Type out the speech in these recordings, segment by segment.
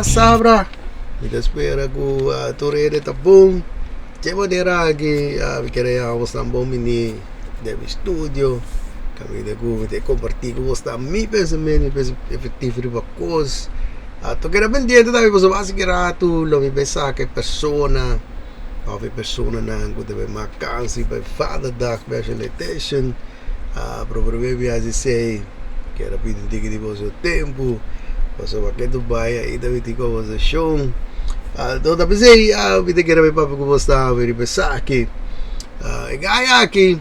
sabra. Me espera que a torre tá bom. De maneira que a queremos também mini de estúdio. Kami de compartilhar com você mi pensamento, efetivo de coisa. Tu quer pendiente também, você vai seguir tu, lo mi pensar que persona, ou persona não que deve marcar se vai fazer da facilitation. Provavelmente a sei que era pedir de você tempo. Você vai que tu vai aí deve ter conversação. Então também sei, me te quero ver para como está ver pensar que gaya aqui.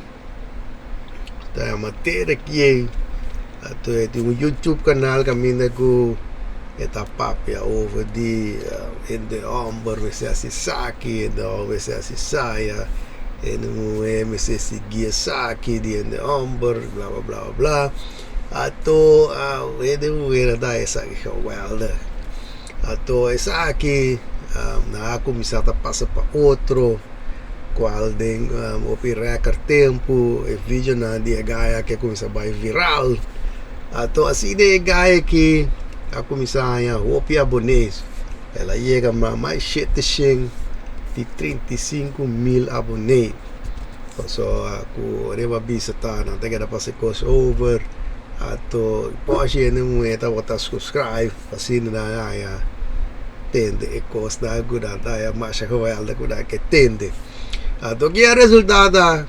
Tá matéria aqui. Tem um YouTube canal kami ko eta papia over di hende amber se asisaki and se asisaya and muhe se sigiasaki di hende amber bla bla bla bla ato hende muhe da esa que welda ato esa aqui na começar a passar para outro qual den opirecar tempo e vídeo na dia gaya que começa a viral ato assim de gaya que a comissária Hopi abonês ela chega a mais 735.000 abonês então com reba bisa tá não tem que dar para se crossover ato pode não é tá botar subscribe assim na área tende e costa aguda da mais que ela que tende ato que é resultado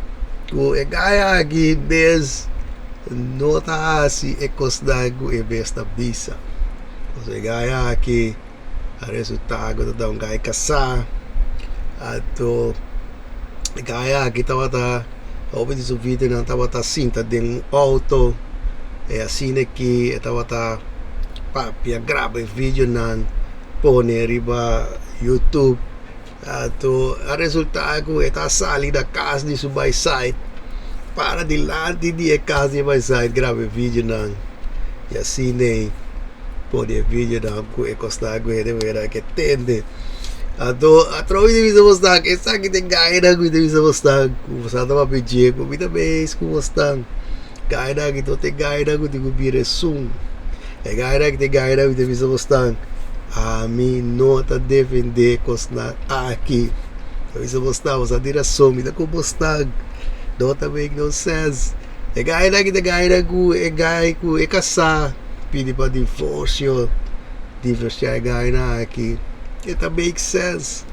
o é gaya aqui bez nota assim e costa e besta bisa. Você ganha aqui o resultado da ganha caçar ato ganha aqui tava ouvindo esse vídeo não tava cinta de um auto é assim aqui tava papi grava vídeo não põe riba YouTube ato o resultado é tá sair da casa de subir site para de lá de casa de subir site grava vídeo não e assim nem pode vídeo da ku ecosta de vera que tende a trovi de visa mostrar que essa aqui tem gaira ku de visa mostrar ku sa tava pedir ku vida bem ku mostrar gaira que tu tem gaira ku de ku bire sum é gaira que tem gaira ku de visa mostrar a mim nota defender cosna aqui visa mostrar a direção me da ku mostrar nota make no sense é gaira que tem gaira ku é gai ku é caçar pedi para divórcio ganhar aqui it make sense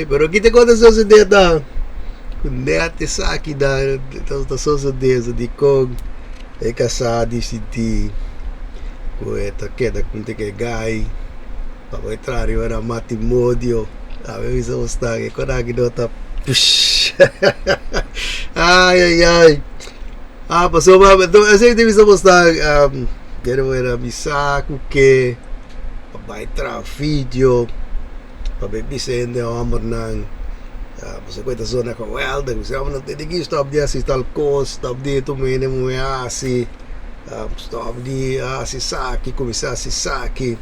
pero kita conta só se deta net essa aqui da só se de com é casar de city com eta queda com te que gai para entrar era matrimônio a ver se está que quando aqui dota ai passou mas então essa deve ser mostrar quero era misa que vai entrar vídeo para beber sendo amor não você coita zona com welda você não tem que stop de assistir tal coisa stop de tu mene muhe assim stop de assistir começar a assistir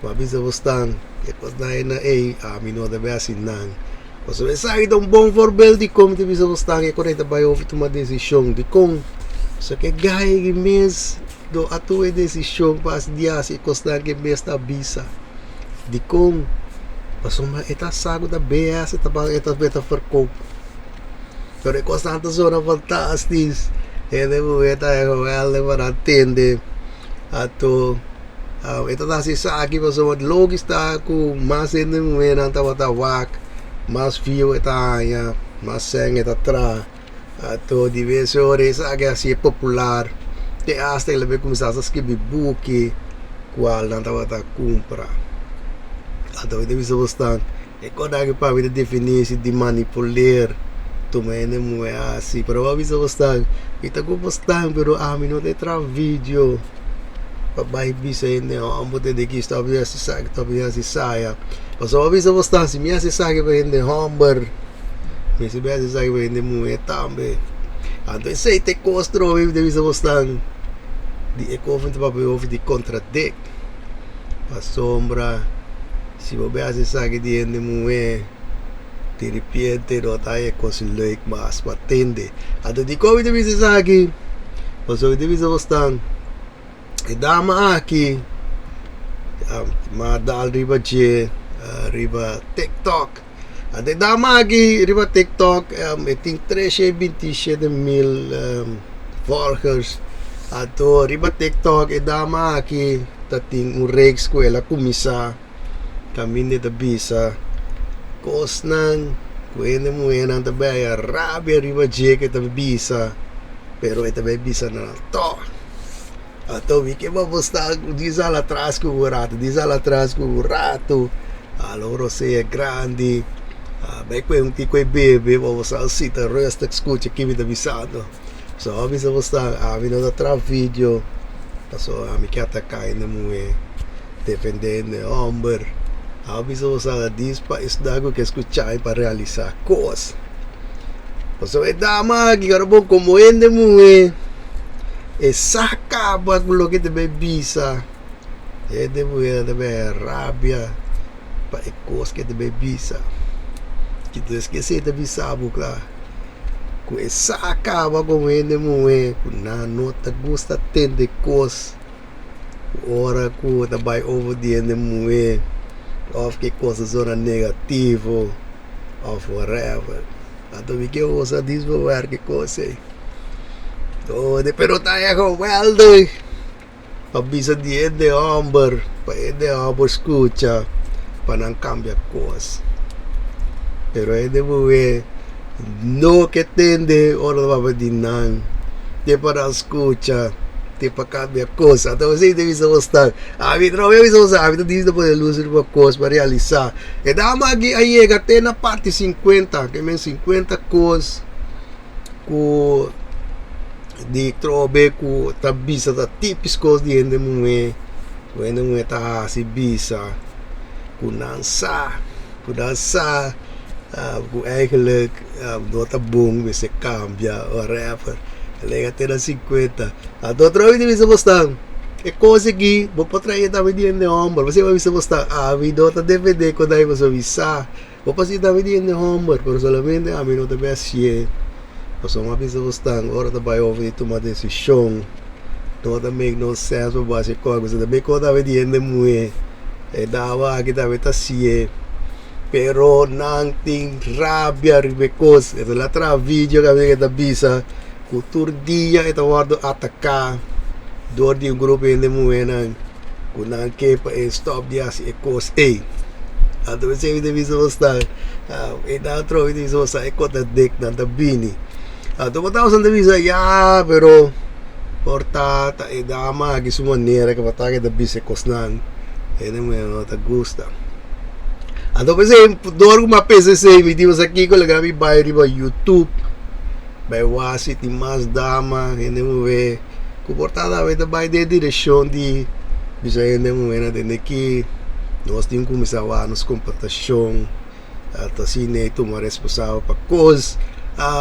mas bisa mostrar que coisa na a mim deve assim não você vai sair um bom voorbeeld de como te bisa mostrar que correta vai ouvir tomar decisão de como só que gaya mês do atual decisão para dia se costar que mês tá bisa de como passou uma eta sago da BS tá para eta beta verkoop pero é constante zona fantastis é devo eta ela para atender ato eta tá se aqui passou logo está com mais ainda não tá wak mais fio eta mais sangue eta tra ato diversores que assim popular te hasta ele vai começar a escrever book qual não estava a comprar ato ele deve gostar e quando é que para ver definir de manipular também não é assim pero vai gostar e tá gostando pero a mim não tem tra vídeo para bisa ainda não pode de que está bem assim sabe tá bem assim saia mas vai gostar se me assim sabe vai ainda hamburger me se bem assim sabe vai ainda muhe também então sei te construir deve gostar di ecoventu papai over di contradict a sombra se você assim sabe de hende muhe de repente não tá é coisa leuk mas patende ato di covid deve sabe mas o deve gostar e dama aqui Madal riba J, riba TikTok. Ade damagi riba TikTok, I think 327 mil volgers. Ato riba TikTok e damagi tating ureg eskwela kumisa kami ni tabisa kos nang kuwene mo yan ang tabaya rabia riba J ke tabisa pero ita bisa na to. Ato wiki babostag di sala atrás com o rato. Allora se è grandi. Beh un ti quei bebe vamos al sito resta escucha que me avisando. So avisa vostang avino da tra video. So mi chiata kai na muhe dependendo omber. Avisa vostang dispa isdago que escuchar para realizar cos. So é dama que garbo como hende muhe. E saca bagulo que te bebisa. E devo rabia pa e cos que te bebisa. Que tu esqueci de bisa bukla. Ku e saca bago hende muhe. Ku na nota gusta tende cos. Ora ku tabay over the hende muhe. Of que coisa zona negativo. Of whatever. Ato vi que usa disvoar que coisa. Pero tayo well doy. Pabisa di de omber, pa de omber escucha, pa nang cambia cos. Pero muhe no que tende ora va di nang. Te para escucha, te pa cambia cosa. Então você deve estar. A mim não eu estou a mim diz depois de luz uma coisa para realizar. E dá uma aí até na parte 50, que men 50 cos com di trobe ku tabisa ta tipis cos di hende muhe ta si bisa kunansa ku eigenlijk nota boom se cambia whatever lega até na 50 a do trobe di bisa bostang e cose aqui vou para trair da di hende hombre você vai bisa bostang vi dota DVD ko dai você visa vou passar da di hende hombre pero solamente a mim não te vejo. So uma vez eu estou agora vai ouvir tomar decisão, não tá make no sense para você coisa, você também quando vai de hende muhe, dava que dava tá sie, pero não tem rabia ribecos, é lá tra vídeo que me tá bisa, cultura dia é guardo atacar, dor de grupo hende muhe não, não que para stop dia se cos ato você deve estar, dá outro vídeo você contradict não tá bini. Tumatawa sa bisa, pero portata e dama que su maneira que batake da bisa cosnan e não é ta gusta. Depois dorgo uma PCC me dimos aqui com legal me vai riba YouTube vai wasi ti mas dama e não é com portada vai da vai de direção de bisa e não é nada aqui nós temos que começar a nos computação ato sine tomar responsável para cos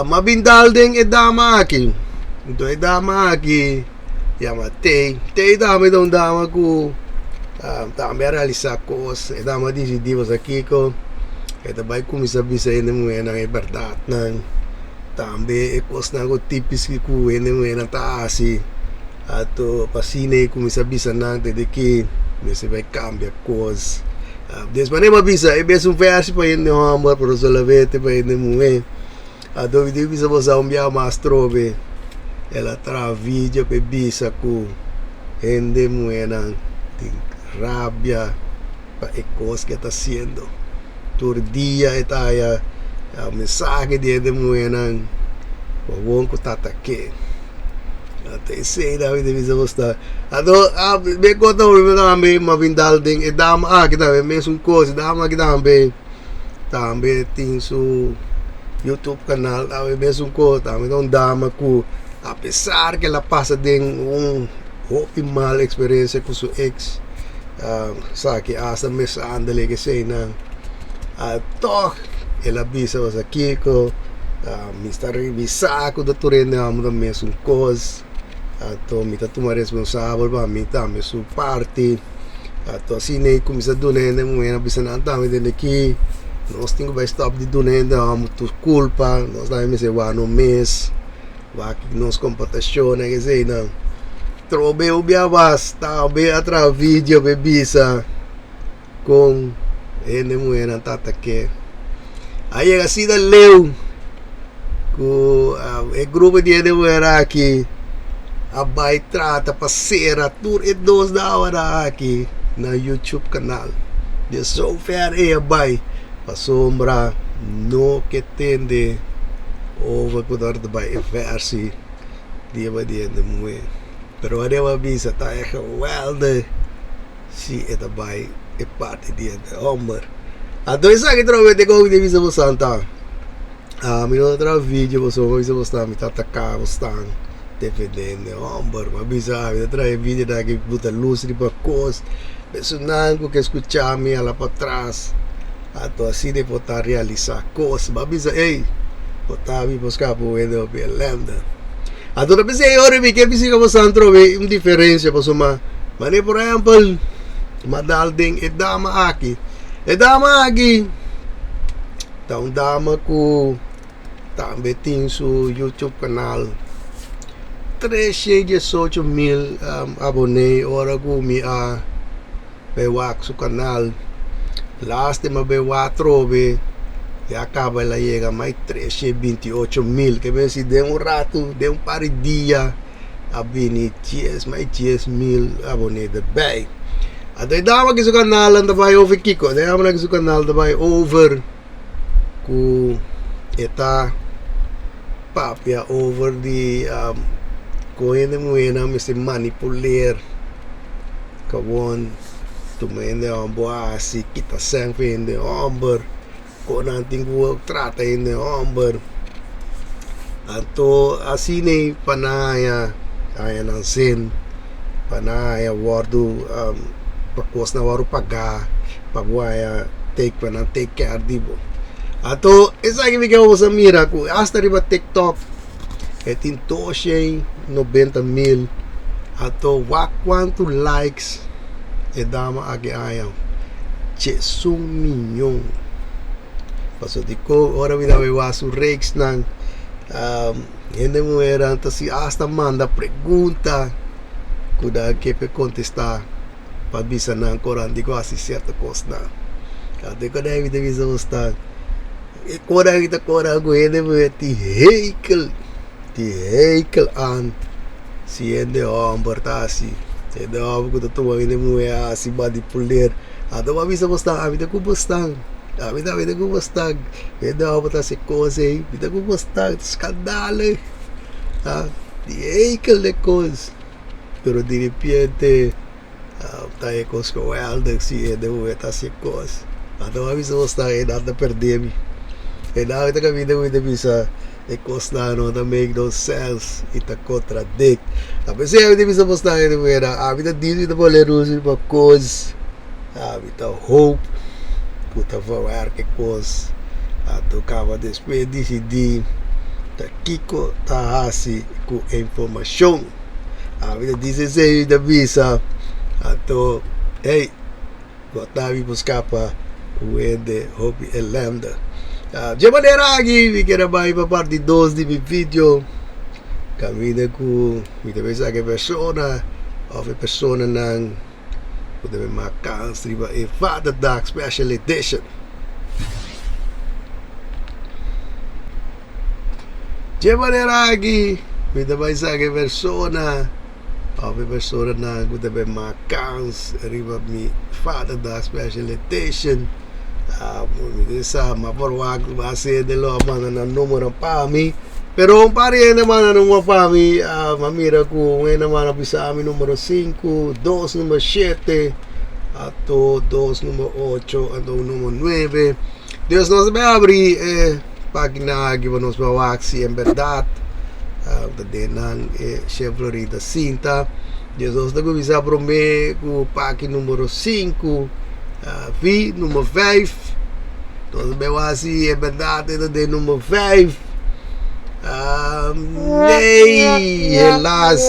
mabindal ding e dama aqui. Então e dama aqui. Yamatei. Tei dama então dama ku. Também realizar coisas. E dama decidimos aqui ko. E também começar a bisa ene muhe na verdade nang. Também e coisas na ko tipis ki ku ene muhe na taasi. Ato pasine começar a bisa nang de que você vai cambiar coisas. Desmané mabisa e beso verse pa ene homem para solamente pa ene muhe. A dove bisa você umbia mais trobe ela tra vídeo pe bisa ku hende muhe nang rabia pa e cos que tá sendo tur dia etaya a mensagem de hende muhe nang wawon ko tatake até sei da vida bisa você ado me conta o nome mabindal ding e dama kita mesmo coisa dama kita também tem su YouTube canal, também mesmo ko, também não dama ku, apesar que ela passa de mal experiência com seu ex, sabe, asa mesa andale que sei na, toh, ela bisa was aqui ko, Mr. Revisa ko da turene amo da mesmo cos, to mita tomar responsável para mita mesmo parte, to assim começa do nene mo na bisa na também de aqui. Nós temos que stop de donando a muito culpa, nós também se vai no mês, vai que nos computação, que sei não. trobe ubiabas, tabe atra video bebisa com hende muhe ng tatake. Aí assim da leu com o grupo de hende muhe aqui abai trata passeira tur e dos da hora aqui na YouTube canal. De software e abai pasombra no que tende over kudar de bij versie die we die in de moe. Pero wanneer we bisa ta echt geweldig si het erbij e parte die in de homer. Ato isa que trove te ko de bisa mo santa. Mi outro vídeo você vai bisa mostrar mi tataka mostang defendendo homer. Ma bisa mi tra vídeo da que buta luz de pacos. Personal que escuchar-me lá para trás. Ato assim de poder realizar coisas. Ma bisa ei potavi buscar por ele o belenda. Adoro pensei ora vi che bisogna passare trove una differenza insomma. Ma ne per esempio madalding e dama aqui. E dama aqui. Tá dama ku também tem su YouTube canal. 318.000 abonnee ora ku mi a bewak su canal. Last time bewak trove e acaba ela chega mais 328.000 que vem se de rato de par de dia a bini 10.000 abonnee erbij. Até dama que seu canal anda vai over Kiko, dama que seu canal anda vai over ku eta papia over di ko hende muhe na mesti manipuleer kawon tumende amboa si kita sang hende amber ko nanting buwag trata hende amber ato asine panaya aya ng sin panaya wardu pakos na waru paga pagwaya take pa ng take care dibo ato isa kibigyan ko sa mira ko hasta riba TikTok etin to siya 90.000 ato wak quanto likes e dama agi ayaw che sung minyong paso di ko ora binawiwa su rex ng hende muhe ta si hasta manda pregunta kuda que pe contestar pabisa ng koran di ko asi certa coisa na kade ko na evita visa usta e koran kita koran ko hende muhe ti heikel an si hende ambertasi hende am ko tuwa hende muhe asi manipuler ato pabisa usta avita ko bustang avita ko bustang hende amberta si kose avita ko bustang skandale ti heikel de cos pero di repente tayo kos ko weldig si hende muhe ta si kos ato pabisa usta e nada perdemi e nada ka vida muhe bisa e costa no to make those sense ita contradict tapi siya hindi bisa posta ito mera abita dito ito pala rusin pa cause abita hope puta falar que cause ato kama despedi si di ta kiko ta hasi ku information abita dito siya ita bisa ato hey gotavi buscapa uende hopi elanda de maneira aqui, que era mais para parte 2 de vídeo, caminha com muita vez que persona, ou persona não, pode ver marcar, riba e Father Dag Special Edition. De maneira aqui, muita vez que persona, ou persona não, pode ver marcar, riba mi Father Dag Special Edition. Sa maporwag base de lo mana na numero pami pero pare naman ng mga pami mamira ko ngayon naman bisa ami numero 5 2 numero 7 ato 2 numero 8 ato numero 9 Dios nos va a abrir página que nos va a waxi en verdad de nan Florida cinta Dios nos da bisa prome ko página numero 5 V nummer 5 Entonces me voy así en verdad ito de nummer 5 nee helaas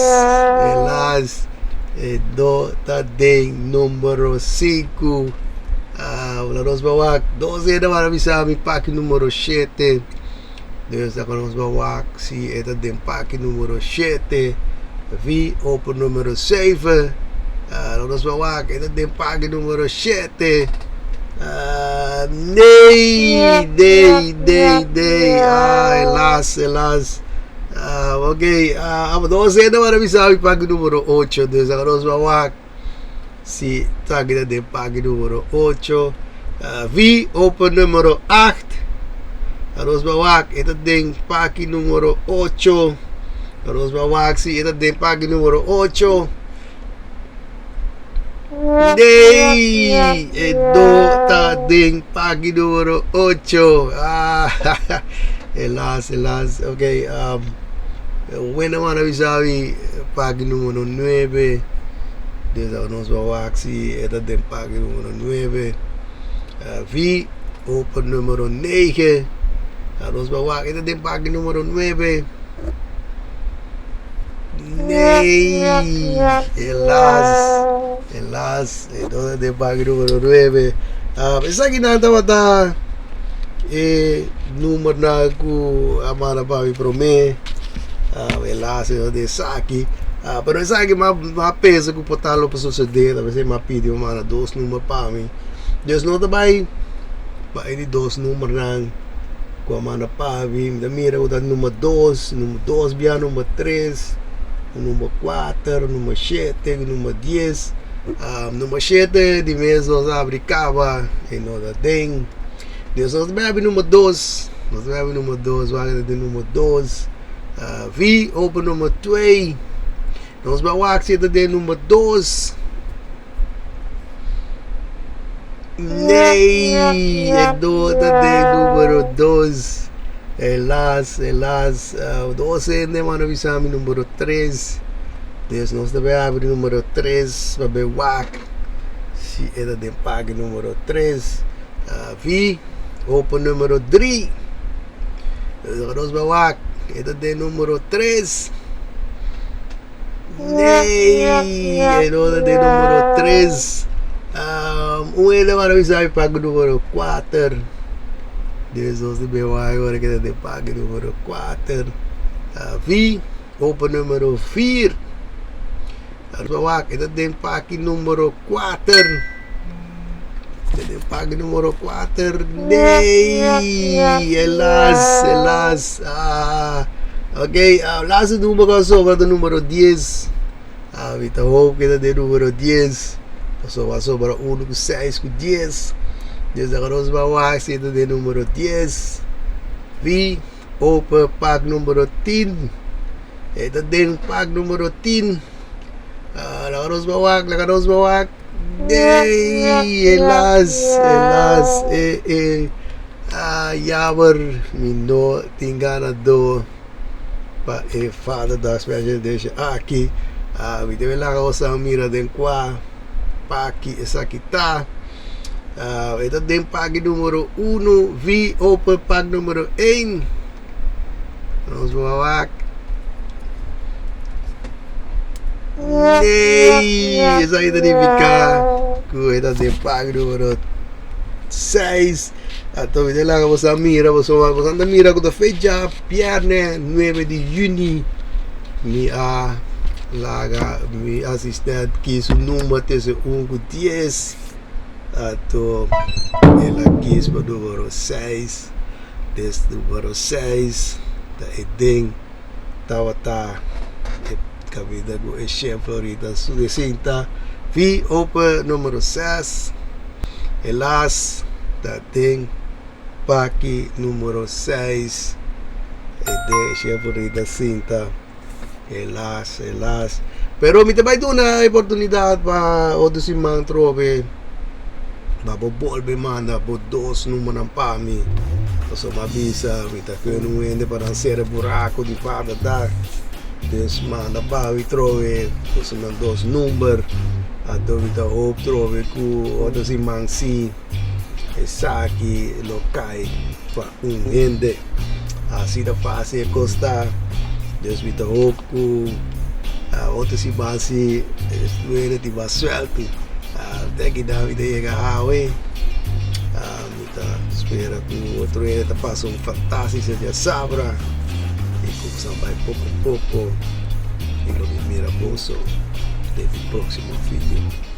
do de numero 5 wala nos bawak 12 naman sa aming paki numero 7 Dios ako nos bawak si ito din paki numero 7 V open número 7. Nós vamos ito din pagi número 7. Nei. Elas. Ok. Nós ainda vamos avisar pagi número 8. Dus nós vamos si tagi din pagi número 8. V open número 8. Nós vamos ito din pagi número 8. Nós vamos si ito din pagi número 8. Nei, edo tading pagi número 8. Elas. Ok, bueno, naman avisabi pagi número 9. Desa nos wawaksi ito din pagi número 9. V open número 9. Nos wawak ito din pagi número 9. Nei, elas, ito din pagi número 9. Isa ginatawa número na ku amana pa mi prome. Elas ito din saki. Pero isa mapesa ku potalo pa suceder. Tapos mapidi mo mana 2 número pa mi. Deus não também pa ini 2 número nang ku amana pa mi. Mira o número 2, bia número 3. Número 4, número 7, número 10. Número 7 de mês nós abricava e nós tem. Deus nós bebe número 2. Nós bebe número 2, vaga de número 2. V open número 2. Nós bawa kita de número 2. Nei, edo de número 2. Elas, 12 de mano visami número 3. Deus nós deve abrir número 3 para ver wak. Si era de pague número 3. V open número 3. Nós vai wak. Era de número 3. Nei, era de número 3. Ele vai visami pague número 4. Deus nos deve agora que de pague número 4. V open número 4. Ito din pague número 4. Ito din pague número 4. Nei, elas. Ok, last número sobra do número 10. Vita hope que ito din número 10. Sobra 1 com 6 com 10. Deus agora os bawas ito de número 10. V open pack número 10. Ito din pack número 10. Lakaros bawak. Nei, elas. Jammer mindo tingana do pa fada da special edition aqui. We deve lá sa mira den qua paki esa kita. Ito din pagi numero 1. V open pag numero 1. Vamos bawak. Nei, esa identifica. Ito din pagi numero 6. Ato vede lang vamos a mira, vamos a mira con la fecha pierne 9 de junio. Mi assistent kies un numero tussen 1 en 10. Ato ela quis para o número 6. Desse número 6 da Edem Tawata Kabida go exemplo rita sudecinta. V open número 6. Elas da tem paki número 6. Ede exemplo rita cinta. Elas. Pero mi tabay doon na oportunidad pa o si mang trobe. Babobol be manda po 2 número ng pami. So mabisa vita que não ende para ser buraco de fada da. Des manda pa vi trove so ng 2 number. Ato vita hope trove ku o si mangsi. Esaki lokai pa hende. Assim da fase costa. Des vita hope ku outro si basi estuere ti basuelto. Daqui David chega a Hawaii. Spera que o outro ele tá passando um fantástico dia sabra e como vai pouco e lo mi mira posso nel prossimo video.